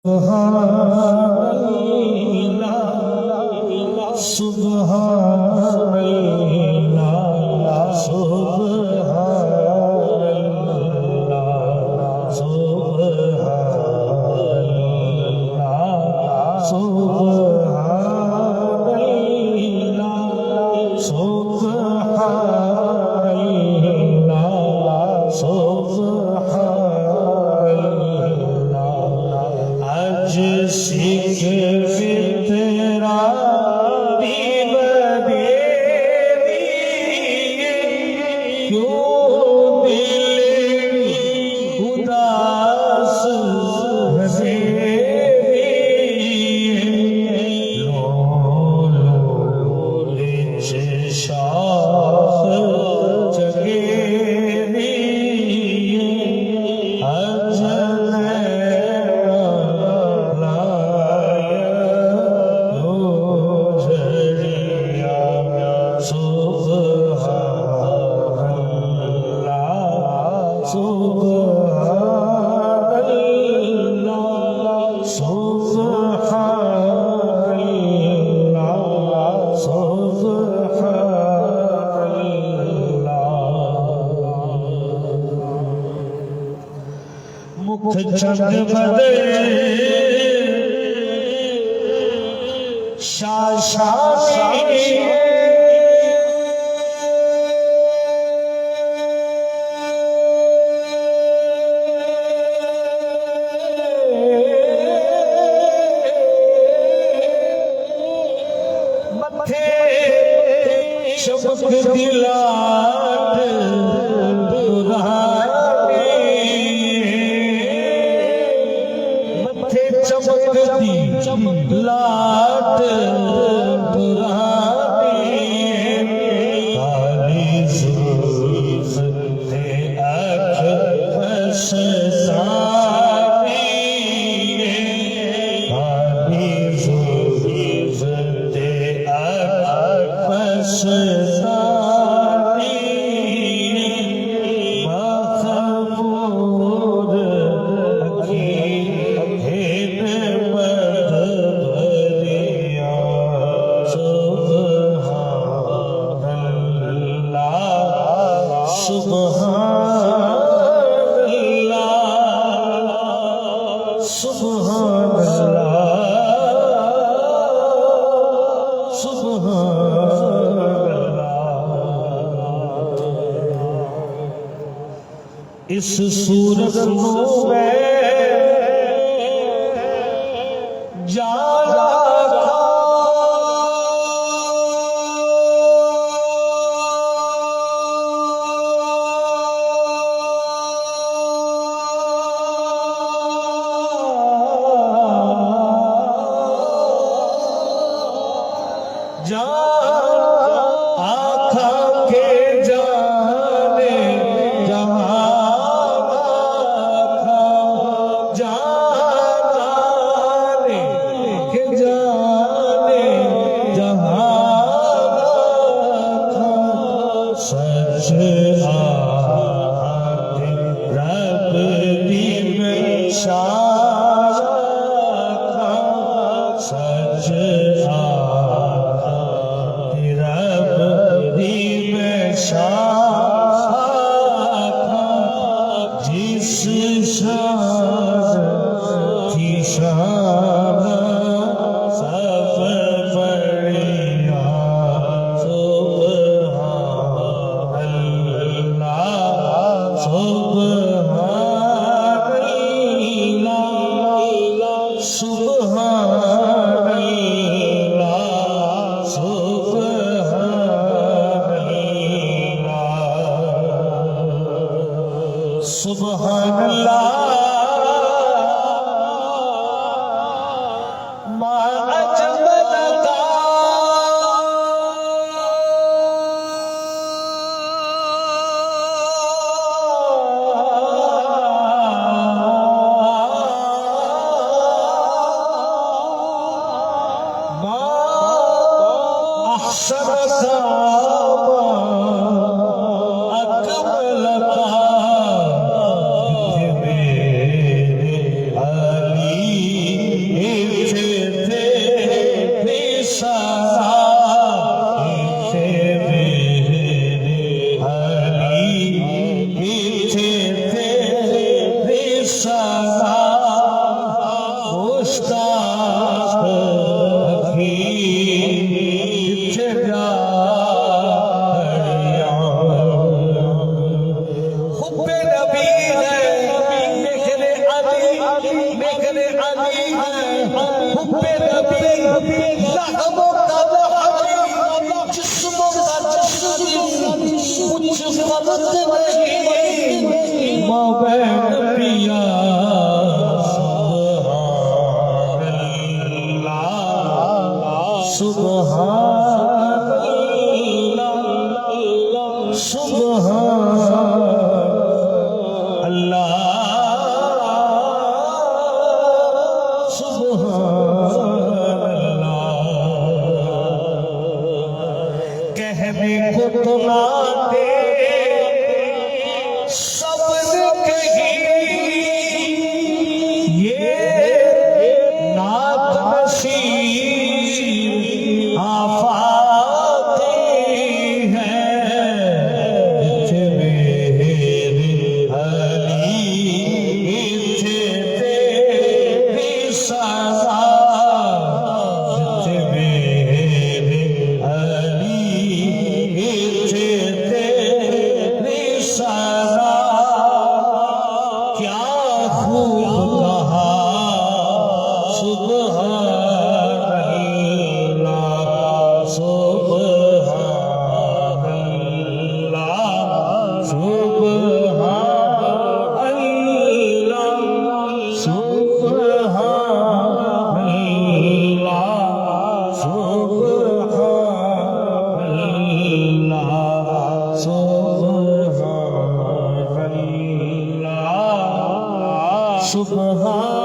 सुबहानल्लाह सुबहानल्लाह सुबहानल्लाह सुबहानल्लाह सुबहानल्लाह सुबहानल्लाह सुबहानल्लाह आज सीख तेरा दीव दे दिए क्यों दिल उदास हसे लो लिच शाख जगे मुख चंद बदे शाशानी मथे चमक दिलाट चमकती लाट काली जुल्फ ते आँख फसानी काली जुल्फ ते आँख फसानी मखमूर सुबहानल्लाह सुबहानल्लाह सुबहानल्लाह इस सूरत में जाला आखा के जाने जाने के जाने जहाँ सच रब दी में शाखा सच जिस शान की शान सब बढ़िया सुबहानल्लाह सुबहानल्लाह सुबहानल्लाह सुबहानल्लाह अली है हुब्बे नबी लहबो का लहबी जिस्मो का जिस्म कुछ फर्क नहीं मौबैन पिया सुभान अल्लाह सुभान अल्लाह सुभान अल्लाह कहने को तो ना दे सब्र कही ये नात नसीब आफाते हैं इत्थे मेरे अली इत्थे तेरी सज़ा इत्थे मेरे अली इत्थे तेरी सज़ा क्या खूब कहा सुभान अल्लाह सुभान अल्लाह सुभान अल्लाह सुभान अल्लाह सुभान अल्लाह सुभान अल्लाह सुभान